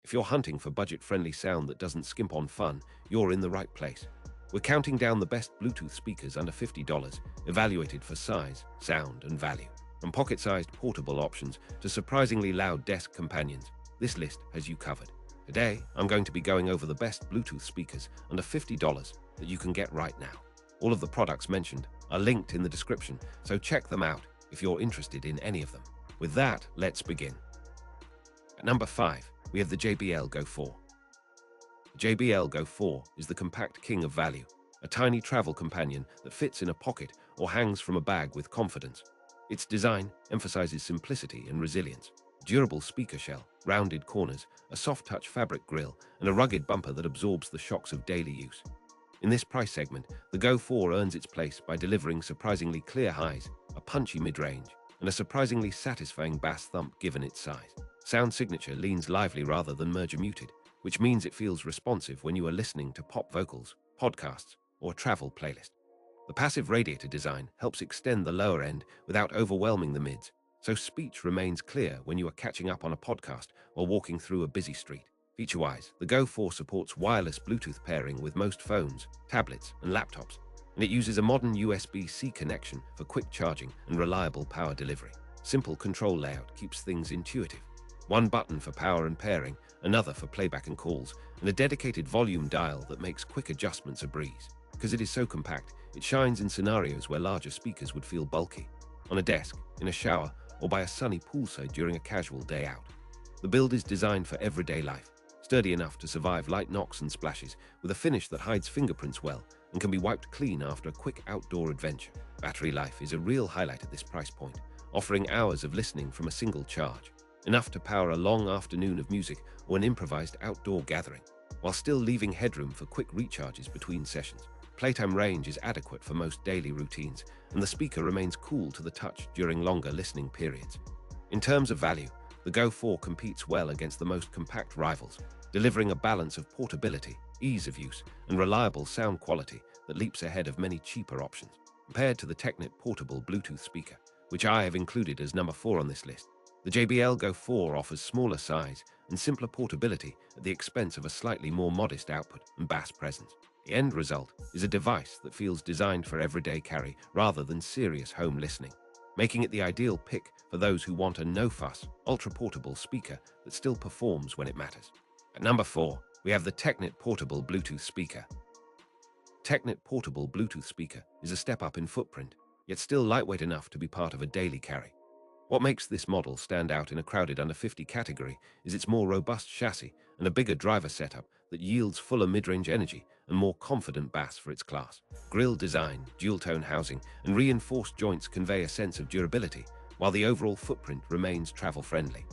If you're hunting for budget-friendly sound that doesn't skimp on fun, you're in the right place. We're counting down the best Bluetooth speakers under $50, evaluated for size, sound, and value. From pocket-sized portable options to surprisingly loud desk companions, this list has you covered. Today, I'm going to be going over the best Bluetooth speakers under $50 that you can get right now. All of the products mentioned are linked in the description, so check them out if you're interested in any of them. With that, let's begin. At number 5, we have the JBL Go 4. The JBL Go 4 is the compact king of value, a tiny travel companion that fits in a pocket or hangs from a bag with confidence. Its design emphasizes simplicity and resilience. Durable speaker shell, rounded corners, a soft-touch fabric grille, and a rugged bumper that absorbs the shocks of daily use. In this price segment, the Go 4 earns its place by delivering surprisingly clear highs, a punchy mid-range, and a surprisingly satisfying bass thump given its size. Sound signature leans lively rather than merger muted, which means it feels responsive when you are listening to pop vocals, podcasts, or a travel playlist. The passive radiator design helps extend the lower end without overwhelming the mids, so speech remains clear when you are catching up on a podcast or walking through a busy street. Feature-wise, the Go 4 supports wireless Bluetooth pairing with most phones, tablets, and laptops, and it uses a modern USB-C connection for quick charging and reliable power delivery. Simple control layout keeps things intuitive. One button for power and pairing, another for playback and calls, and a dedicated volume dial that makes quick adjustments a breeze. Because it is so compact, it shines in scenarios where larger speakers would feel bulky. On a desk, in a shower, or by a sunny poolside during a casual day out. The build is designed for everyday life, sturdy enough to survive light knocks and splashes, with a finish that hides fingerprints well and can be wiped clean after a quick outdoor adventure. Battery life is a real highlight at this price point, offering hours of listening from a single charge, enough to power a long afternoon of music or an improvised outdoor gathering, while still leaving headroom for quick recharges between sessions. Playtime range is adequate for most daily routines, and the speaker remains cool to the touch during longer listening periods. In terms of value, the Go 4 competes well against the most compact rivals, delivering a balance of portability, ease of use, and reliable sound quality that leaps ahead of many cheaper options. Compared to the TECKNET portable Bluetooth speaker, which I have included as number 4 on this list, the JBL Go 4 offers smaller size and simpler portability at the expense of a slightly more modest output and bass presence. The end result is a device that feels designed for everyday carry rather than serious home listening, making it the ideal pick for those who want a no-fuss, ultra-portable speaker that still performs when it matters. At number 4, we have the TECKNET portable Bluetooth speaker. TECKNET portable Bluetooth speaker is a step up in footprint, yet still lightweight enough to be part of a daily carry. What makes this model stand out in a crowded under 50 category is its more robust chassis and a bigger driver setup that yields fuller mid-range energy and more confident bass for its class. Grille design, dual-tone housing, and reinforced joints convey a sense of durability, while the overall footprint remains travel-friendly.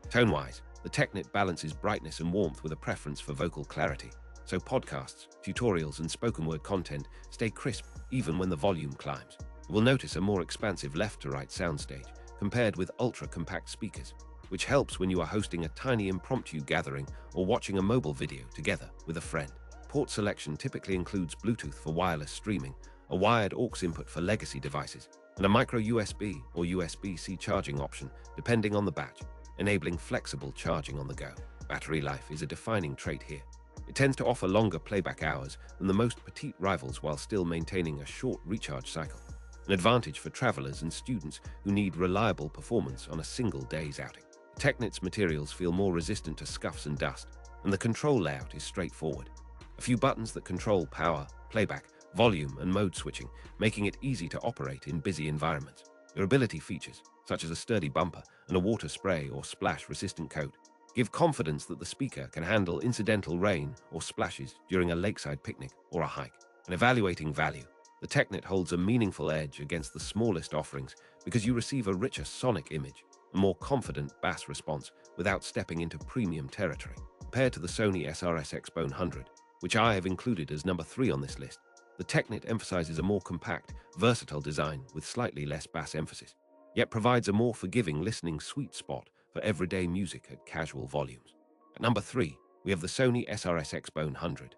Tone-wise, the TECKNET balances brightness and warmth with a preference for vocal clarity, so podcasts, tutorials, and spoken-word content stay crisp even when the volume climbs. You will notice a more expansive left-to-right soundstage, compared with ultra-compact speakers, which helps when you are hosting a tiny impromptu gathering or watching a mobile video together with a friend. Port selection typically includes Bluetooth for wireless streaming, a wired aux input for legacy devices, and a micro USB or USB-C charging option depending on the batch, enabling flexible charging on the go. Battery life is a defining trait here. It tends to offer longer playback hours than the most petite rivals while still maintaining a short recharge cycle, an advantage for travelers and students who need reliable performance on a single day's outing. TECKNET's materials feel more resistant to scuffs and dust, and the control layout is straightforward. A few buttons that control power, playback, volume, and mode switching, making it easy to operate in busy environments. Durability features, such as a sturdy bumper and a water spray or splash-resistant coat, give confidence that the speaker can handle incidental rain or splashes during a lakeside picnic or a hike. And evaluating value, the TECKNET holds a meaningful edge against the smallest offerings because you receive a richer sonic image, a more confident bass response without stepping into premium territory. Compared to the Sony SRS XB100, which I have included as number 3 on this list, the TECKNET emphasizes a more compact, versatile design with slightly less bass emphasis, yet provides a more forgiving listening sweet spot for everyday music at casual volumes. At number 3, we have the Sony SRS XB100.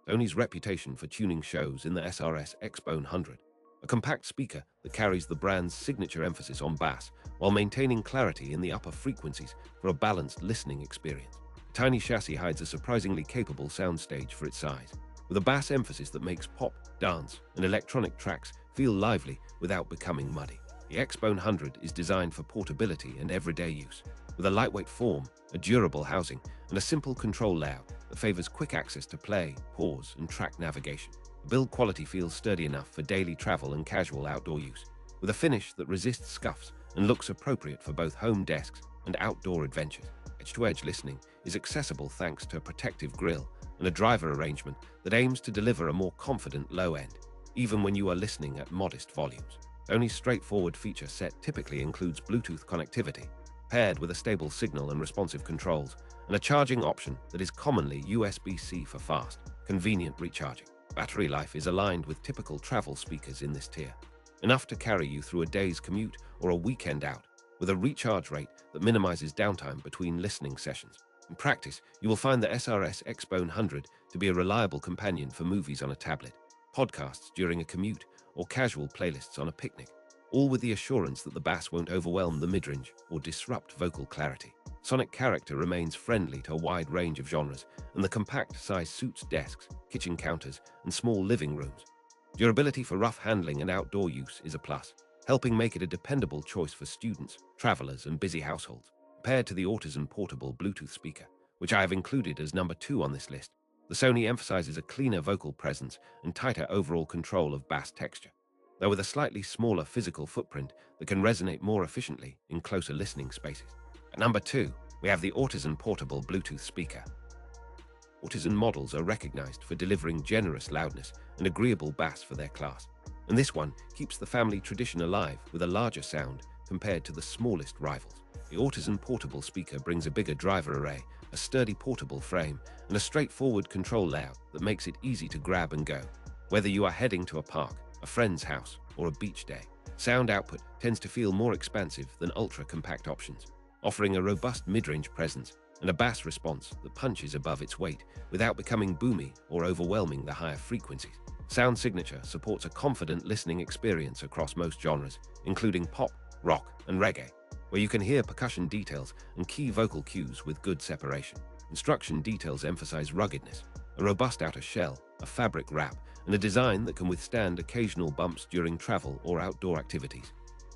Sony's reputation for tuning shows in the SRS XB100, a compact speaker that carries the brand's signature emphasis on bass while maintaining clarity in the upper frequencies for a balanced listening experience. tiny chassis hides a surprisingly capable soundstage for its size, with a bass emphasis that makes pop, dance, and electronic tracks feel lively without becoming muddy. The XB100 is designed for portability and everyday use, with a lightweight form, a durable housing, and a simple control layout that favors quick access to play, pause, and track navigation. The build quality feels sturdy enough for daily travel and casual outdoor use, with a finish that resists scuffs and looks appropriate for both home desks and outdoor adventures. Edge-to-edge listening is accessible thanks to a protective grille and a driver arrangement that aims to deliver a more confident low end, even when you are listening at modest volumes. The only straightforward feature set typically includes Bluetooth connectivity, paired with a stable signal and responsive controls, and a charging option that is commonly USB-C for fast, convenient recharging. Battery life is aligned with typical travel speakers in this tier, enough to carry you through a day's commute or a weekend out, with a recharge rate that minimizes downtime between listening sessions. In practice, you will find the SRS XB100 to be a reliable companion for movies on a tablet, podcasts during a commute, or casual playlists on a picnic, all with the assurance that the bass won't overwhelm the midrange or disrupt vocal clarity. Sonic character remains friendly to a wide range of genres, and the compact size suits desks, kitchen counters, and small living rooms. Durability for rough handling and outdoor use is a plus, helping make it a dependable choice for students, travelers, and busy households. Compared to the Ortizan portable Bluetooth speaker, which I have included as number 2 on this list, the Sony emphasizes a cleaner vocal presence and tighter overall control of bass texture, though with a slightly smaller physical footprint that can resonate more efficiently in closer listening spaces. At number 2, we have the Ortizan portable Bluetooth speaker. Ortizan models are recognized for delivering generous loudness and agreeable bass for their class, and this one keeps the family tradition alive with a larger sound compared to the smallest rivals. The Ortizan portable speaker brings a bigger driver array, a sturdy portable frame, and a straightforward control layout that makes it easy to grab and go, whether you are heading to a park, a friend's house, or a beach day. Sound output tends to feel more expansive than ultra-compact options, offering a robust mid-range presence and a bass response that punches above its weight without becoming boomy or overwhelming the higher frequencies. Sound Signature supports a confident listening experience across most genres, including pop, rock, and reggae, where you can hear percussion details and key vocal cues with good separation. Instruction details emphasize ruggedness, a robust outer shell, a fabric wrap, and a design that can withstand occasional bumps during travel or outdoor activities.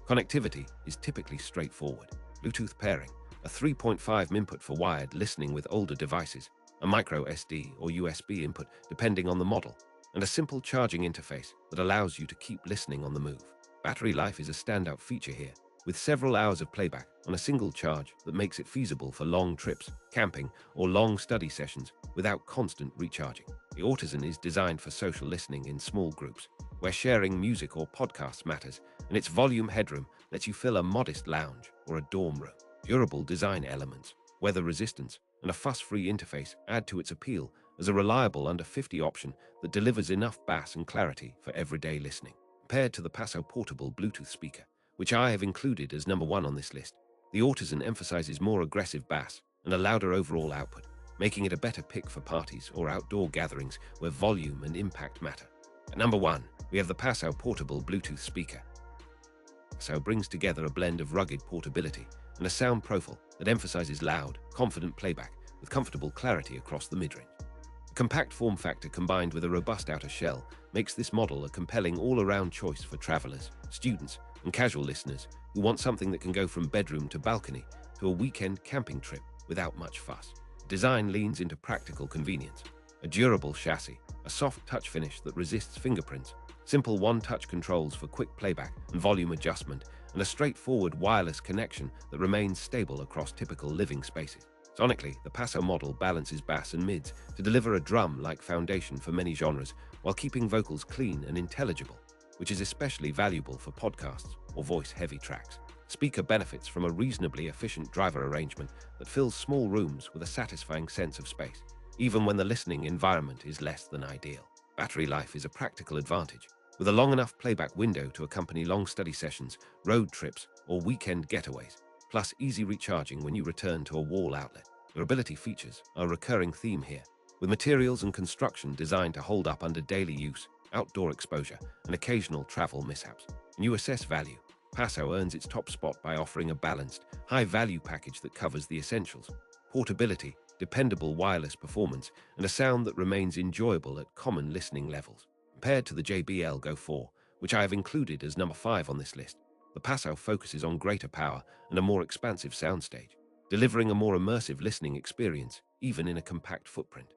Connectivity is typically straightforward. Bluetooth pairing, a 3.5 input for wired listening with older devices, a micro SD or USB input depending on the model, and a simple charging interface that allows you to keep listening on the move. Battery life is a standout feature here, with several hours of playback on a single charge that makes it feasible for long trips, camping, or long study sessions without constant recharging. The Ortizan is designed for social listening in small groups, where sharing music or podcasts matters, and its volume headroom lets you fill a modest lounge or a dorm room. Durable design elements, weather resistance, and a fuss-free interface add to its appeal as a reliable under 50 option that delivers enough bass and clarity for everyday listening. Compared to the Passau portable Bluetooth speaker, which I have included as number 1 on this list, the Ortizan emphasizes more aggressive bass and a louder overall output, making it a better pick for parties or outdoor gatherings where volume and impact matter. At number 1, we have the Passau portable Bluetooth speaker. Passau brings together a blend of rugged portability and a sound profile that emphasizes loud, confident playback with comfortable clarity across the midrange. A compact form factor combined with a robust outer shell makes this model a compelling all-around choice for travelers, students, and casual listeners who want something that can go from bedroom to balcony to a weekend camping trip without much fuss. Design leans into practical convenience, a durable chassis, a soft touch finish that resists fingerprints, simple one-touch controls for quick playback and volume adjustment, and a straightforward wireless connection that remains stable across typical living spaces. Sonically, the Passau model balances bass and mids to deliver a drum-like foundation for many genres while keeping vocals clean and intelligible, which is especially valuable for podcasts or voice-heavy tracks. Speaker benefits from a reasonably efficient driver arrangement that fills small rooms with a satisfying sense of space, even when the listening environment is less than ideal. Battery life is a practical advantage, with a long enough playback window to accompany long study sessions, road trips, or weekend getaways, plus easy recharging when you return to a wall outlet. Durability features are a recurring theme here, with materials and construction designed to hold up under daily use, outdoor exposure, and occasional travel mishaps. When you assess value, Passau earns its top spot by offering a balanced, high-value package that covers the essentials: portability, dependable wireless performance, and a sound that remains enjoyable at common listening levels. Compared to the JBL Go 4, which I have included as number 5 on this list, the Passau focuses on greater power and a more expansive soundstage, delivering a more immersive listening experience, even in a compact footprint.